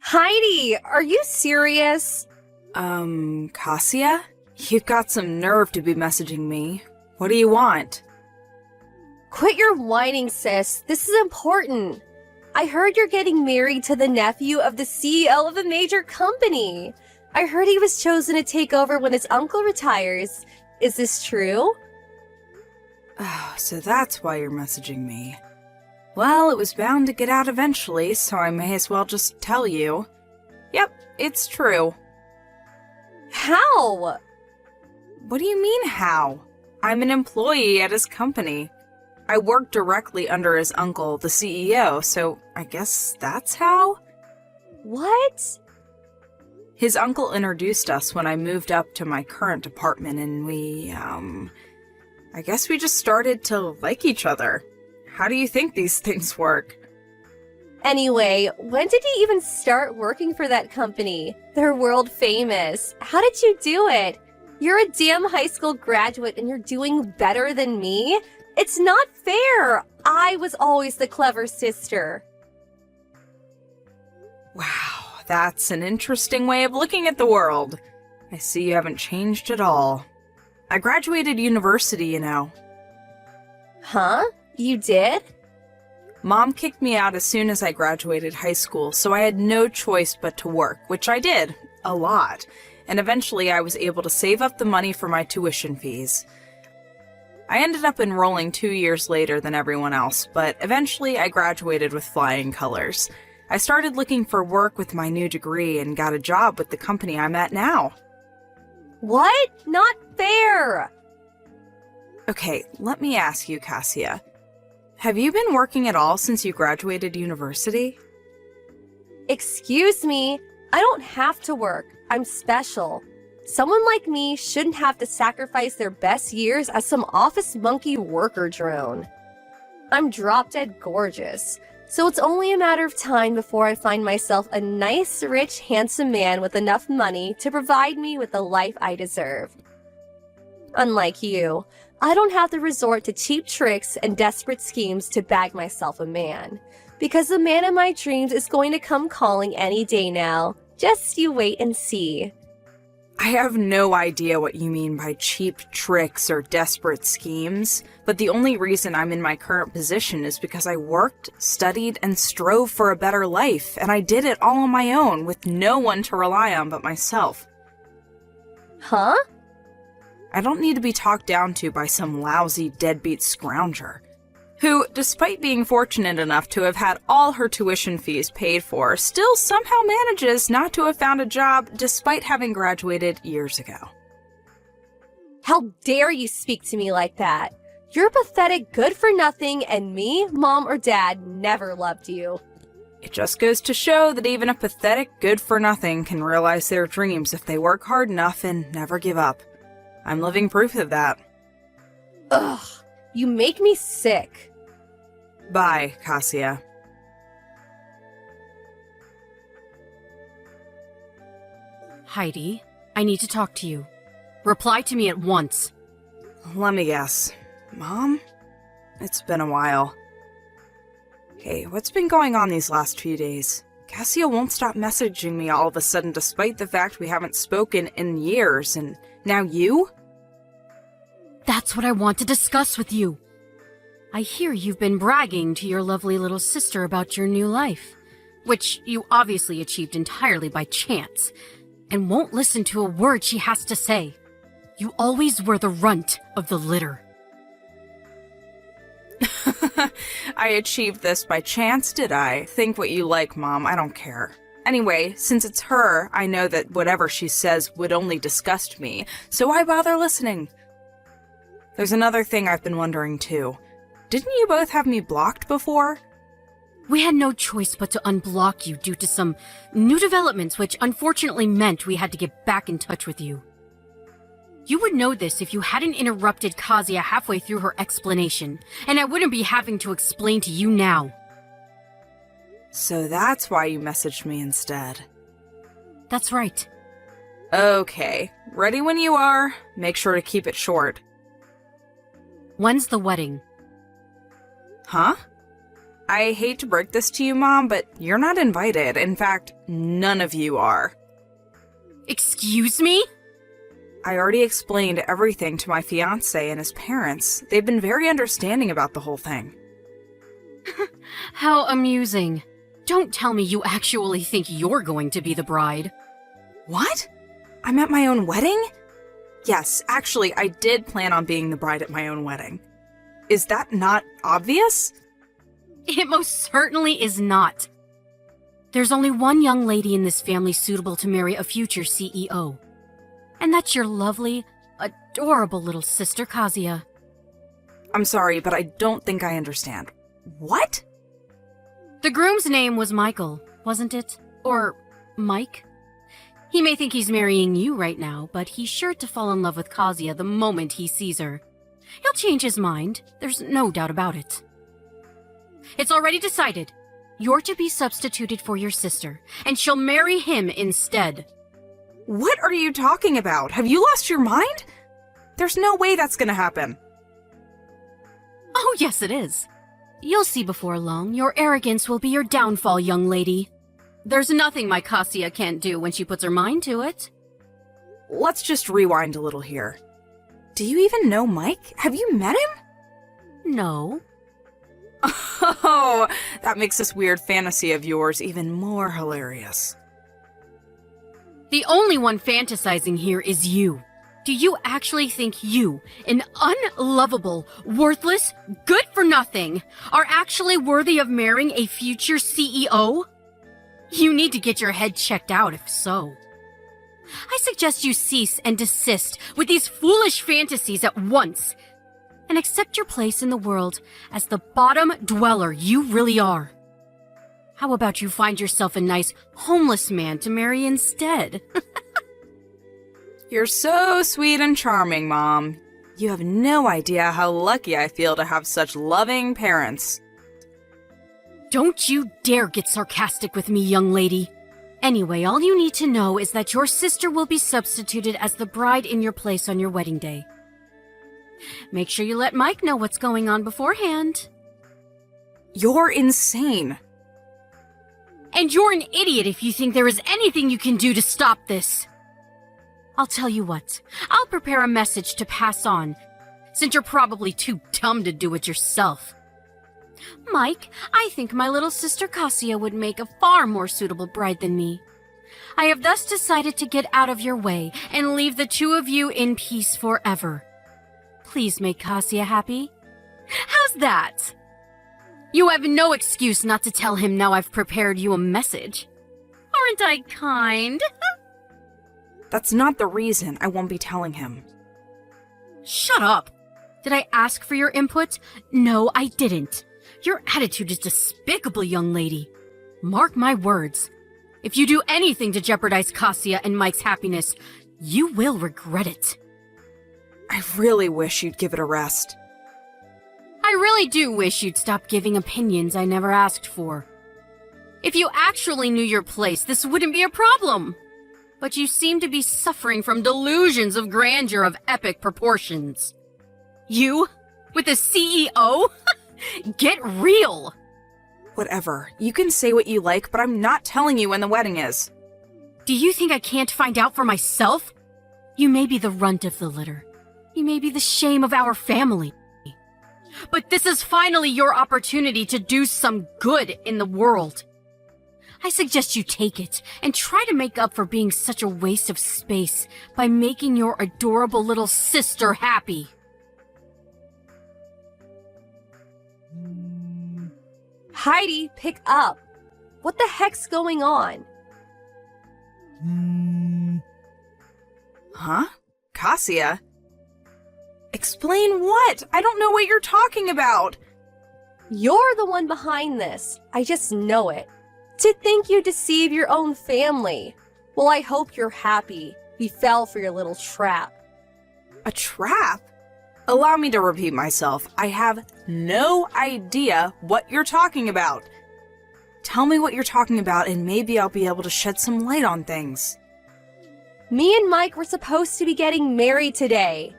Heidi, are you serious? Cassia? You've got some nerve to be messaging me. What do you want? Quit your whining, sis. This is important. I heard you're getting married to the nephew of the CEO of a major company. I heard he was chosen to take over when his uncle retires. Is this true? Oh, so that's why you're messaging me. Well, it was bound to get out eventually, so I may as well just tell you. Yep, it's true. How? What do you mean, how? I'm an employee at his company. I work directly under his uncle, the CEO, so I guess that's how? What? His uncle introduced us when I moved up to my current apartment, and I guess we just started to like each other. How do you think these things work? Anyway, when did you even start working for that company? They're world famous. How did you do it? You're a damn high school graduate and you're doing better than me? It's not fair. I was always the clever sister. Wow, that's an interesting way of looking at the world. I see you haven't changed at all. I graduated university, you know. Huh? You did? Mom kicked me out as soon as I graduated high school, so I had no choice but to work, which I did. A lot. And eventually I was able to save up the money for my tuition fees. I ended up enrolling 2 years later than everyone else, but eventually I graduated with flying colors. I started looking for work with my new degree and got a job with the company I'm at now. What? Not fair! Okay, let me ask you, Cassia. Have you been working at all since you graduated university? Excuse me, I don't have to work. I'm special. Someone like me shouldn't have to sacrifice their best years as some office monkey worker drone. I'm drop-dead gorgeous, so it's only a matter of time before I find myself a nice, rich, handsome man with enough money to provide me with the life I deserve. Unlike you, I don't have to resort to cheap tricks and desperate schemes to bag myself a man, because the man of my dreams is going to come calling any day now. Just you wait and see. I have no idea what you mean by cheap tricks or desperate schemes, but the only reason I'm in my current position is because I worked, studied, and strove for a better life, and I did it all on my own with no one to rely on but myself. Huh? I don't need to be talked down to by some lousy deadbeat scrounger, who, despite being fortunate enough to have had all her tuition fees paid for, still somehow manages not to have found a job despite having graduated years ago. How dare you speak to me like that? You're pathetic good-for-nothing, and me, Mom, or Dad never loved you. It just goes to show that even a pathetic good-for-nothing can realize their dreams if they work hard enough and never give up. I'm living proof of that. Ugh, you make me sick. Bye, Cassia. Heidi, I need to talk to you. Reply to me at once. Let me guess. Mom? It's been a while. Hey, what's been going on these last few days? Cassia won't stop messaging me all of a sudden despite the fact we haven't spoken in years, and now you? That's what I want to discuss with you. I hear you've been bragging to your lovely little sister about your new life, which you obviously achieved entirely by chance, and won't listen to a word she has to say. You always were the runt of the litter. I achieved this by chance, did I? Think what you like, Mom. I don't care. Anyway, since it's her, I know that whatever she says would only disgust me, so why bother listening? There's another thing I've been wondering, too. Didn't you both have me blocked before? We had no choice but to unblock you due to some new developments which unfortunately meant we had to get back in touch with you. You would know this if you hadn't interrupted Kazuya halfway through her explanation, and I wouldn't be having to explain to you now. So that's why you messaged me instead. That's right. Okay, ready when you are. Make sure to keep it short. When's the wedding? Huh? I hate to break this to you, Mom, but you're not invited. In fact, none of you are. Excuse me? I already explained everything to my fiancé and his parents. They've been very understanding about the whole thing. How amusing. Don't tell me you actually think you're going to be the bride. What? I'm at my own wedding? Yes, actually, I did plan on being the bride at my own wedding. Is that not obvious? It most certainly is not. There's only one young lady in this family suitable to marry a future CEO. And that's your lovely, adorable little sister, Kazuya. I'm sorry, but I don't think I understand. What? The groom's name was Michael, wasn't it? Or Mike? He may think he's marrying you right now, but he's sure to fall in love with Kazuya the moment he sees her. He'll change his mind, there's no doubt about it. It's already decided. You're to be substituted for your sister, and she'll marry him instead. What are you talking about? Have you lost your mind? There's no way that's gonna happen. Oh, yes it is. You'll see before long, your arrogance will be your downfall, young lady. There's nothing my Kazuya can't do when she puts her mind to it. Let's just rewind a little here. Do you even know Mike? Have you met him? No. Oh, that makes this weird fantasy of yours even more hilarious. The only one fantasizing here is you. Do you actually think you, an unlovable, worthless, good-for-nothing, are actually worthy of marrying a future CEO? You need to get your head checked out if so. I suggest you cease and desist with these foolish fantasies at once, and accept your place in the world as the bottom dweller you really are. How about you find yourself a nice, homeless man to marry instead? You're so sweet and charming, Mom. You have no idea how lucky I feel to have such loving parents. Don't you dare get sarcastic with me, young lady. Anyway, all you need to know is that your sister will be substituted as the bride in your place on your wedding day. Make sure you let Mike know what's going on beforehand. You're insane. And you're an idiot if you think there is anything you can do to stop this. I'll tell you what, I'll prepare a message to pass on, since you're probably too dumb to do it yourself. Mike, I think my little sister Kazuya would make a far more suitable bride than me. I have thus decided to get out of your way and leave the two of you in peace forever. Please make Kazuya happy. How's that? You have no excuse not to tell him now I've prepared you a message. Aren't I kind? That's not the reason I won't be telling him. Shut up! Did I ask for your input? No, I didn't. Your attitude is despicable, young lady. Mark my words. If you do anything to jeopardize Kazuya and Mike's happiness, you will regret it. I really wish you'd give it a rest. I really do wish you'd stop giving opinions I never asked for. If you actually knew your place, this wouldn't be a problem. But you seem to be suffering from delusions of grandeur of epic proportions. You? With a CEO? Get real! Whatever. You can say what you like, but I'm not telling you when the wedding is. Do you think I can't find out for myself? You may be the runt of the litter. You may be the shame of our family. But this is finally your opportunity to do some good in the world. I suggest you take it and try to make up for being such a waste of space by making your adorable little sister happy. Heidi, pick up. What the heck's going on? Huh? Kazuya? Explain what? I don't know what you're talking about. You're the one behind this. I just know it. To think you deceive your own family. Well, I hope you're happy. We fell for your little trap. A trap? Allow me to repeat myself. I have no idea what you're talking about. Tell me what you're talking about and maybe I'll be able to shed some light on things. Me and Mike were supposed to be getting married today.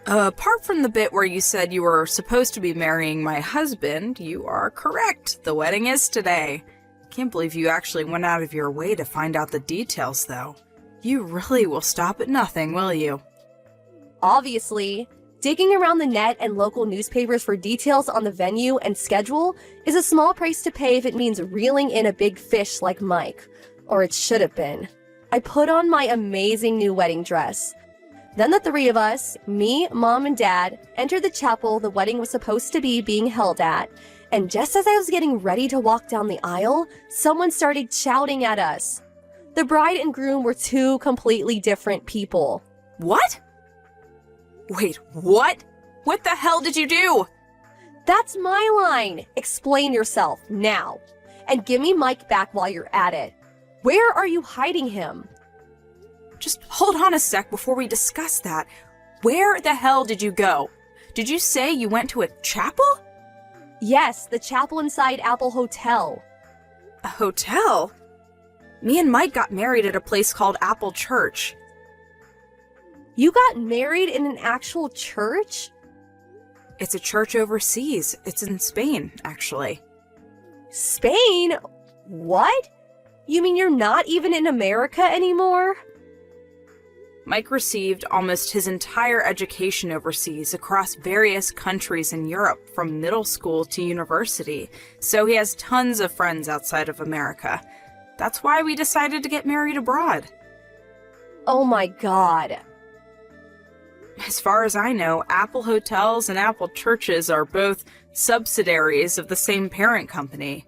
Apart from the bit where you said you were supposed to be marrying my husband, you are correct. The wedding is today. Can't believe you actually went out of your way to find out the details, though. You really will stop at nothing, will you? Obviously, digging around the net and local newspapers for details on the venue and schedule is a small price to pay if it means reeling in a big fish like Mike. Or it should have been. I put on my amazing new wedding dress. Then the three of us, me, Mom, and Dad, entered the chapel the wedding was supposed to be being held at, and just as I was getting ready to walk down the aisle, someone started shouting at us. The bride and groom were two completely different people. What? Wait, what? What the hell did you do? That's my line. Explain yourself, now. And give me Mike back while you're at it. Where are you hiding him? Just hold on a sec before we discuss that. Where the hell did you go? Did you say you went to a chapel? Yes, the chapel inside Apple Hotel. A hotel? Me and Mike got married at a place called Apple Church. You got married in an actual church? It's a church overseas. It's in Spain, actually. Spain? What? You mean you're not even in America anymore? Mike received almost his entire education overseas across various countries in Europe, from middle school to university, so he has tons of friends outside of America. That's why we decided to get married abroad. Oh my god. As far as I know, Apple Hotels and Apple Churches are both subsidiaries of the same parent company.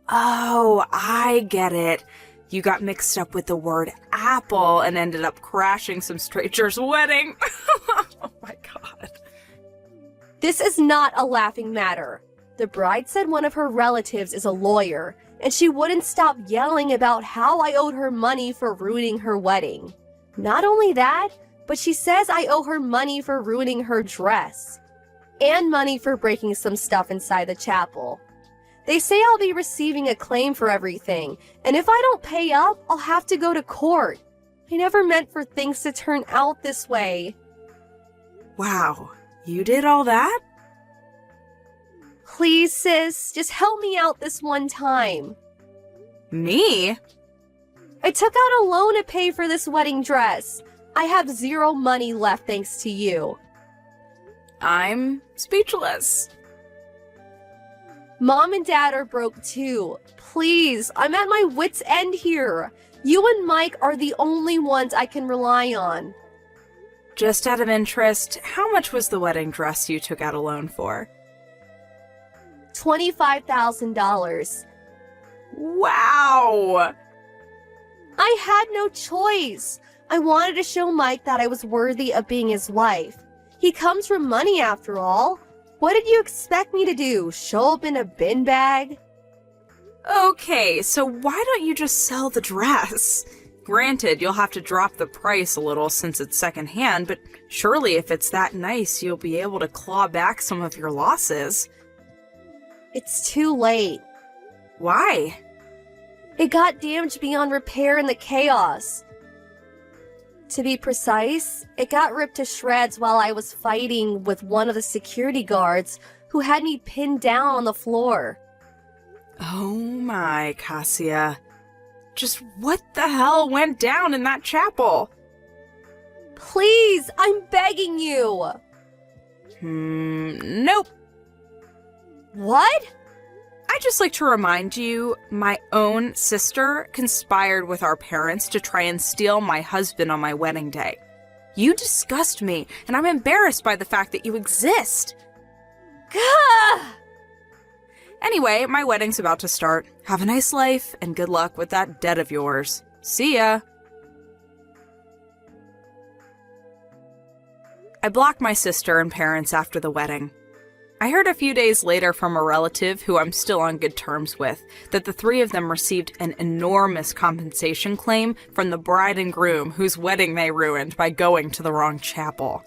Oh, I get it. You got mixed up with the word apple and ended up crashing some stranger's wedding. Oh my god. This is not a laughing matter. The bride said one of her relatives is a lawyer, and she wouldn't stop yelling about how I owed her money for ruining her wedding. Not only that, but she says I owe her money for ruining her dress. And money for breaking some stuff inside the chapel. They say I'll be receiving a claim for everything, and if I don't pay up, I'll have to go to court. I never meant for things to turn out this way. Wow, you did all that? Please, sis, just help me out this one time. Me? I took out a loan to pay for this wedding dress. I have zero money left thanks to you. I'm speechless. Mom and Dad are broke too. Please, I'm at my wit's end here. You and Mike are the only ones I can rely on. Just out of interest, how much was the wedding dress you took out a loan for? $25,000. Wow! I had no choice. I wanted to show Mike that I was worthy of being his wife. He comes from money after all. What did you expect me to do? Show up in a bin bag? Okay, so why don't you just sell the dress? Granted, you'll have to drop the price a little since it's secondhand, but surely if it's that nice, you'll be able to claw back some of your losses. It's too late. Why? It got damaged beyond repair in the chaos. To be precise, it got ripped to shreds while I was fighting with one of the security guards who had me pinned down on the floor. Oh my, Cassia. Just what the hell went down in that chapel? Please, I'm begging you. Nope. What? I'd just like to remind you, my own sister conspired with our parents to try and steal my husband on my wedding day. You disgust me, and I'm embarrassed by the fact that you exist. Gah! Anyway, my wedding's about to start. Have a nice life, and good luck with that debt of yours. See ya! I blocked my sister and parents after the wedding. I heard a few days later from a relative who I'm still on good terms with that the three of them received an enormous compensation claim from the bride and groom whose wedding they ruined by going to the wrong chapel.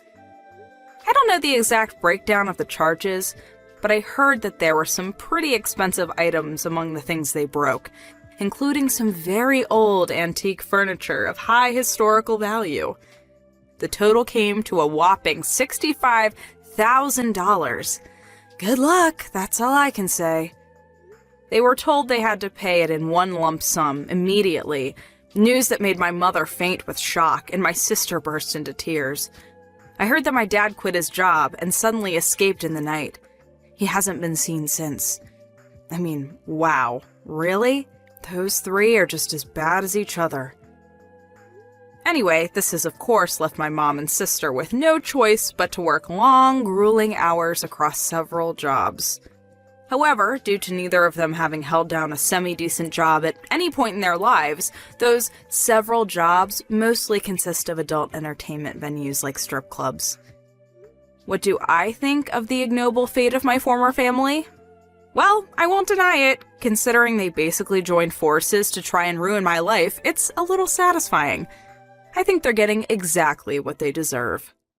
I don't know the exact breakdown of the charges, but I heard that there were some pretty expensive items among the things they broke, including some very old antique furniture of high historical value. The total came to a whopping $65,000. Good luck, that's all I can say. They were told they had to pay it in one lump sum immediately, news that made my mother faint with shock and my sister burst into tears. I heard that my dad quit his job and suddenly escaped in the night. He hasn't been seen since. I mean, wow, really? Those three are just as bad as each other. Anyway, this has of course left my mom and sister with no choice but to work long, grueling hours across several jobs. However, due to neither of them having held down a semi-decent job at any point in their lives, those several jobs mostly consist of adult entertainment venues like strip clubs. What do I think of the ignoble fate of my former family? Well, I won't deny it. Considering they basically joined forces to try and ruin my life, it's a little satisfying. I think they're getting exactly what they deserve.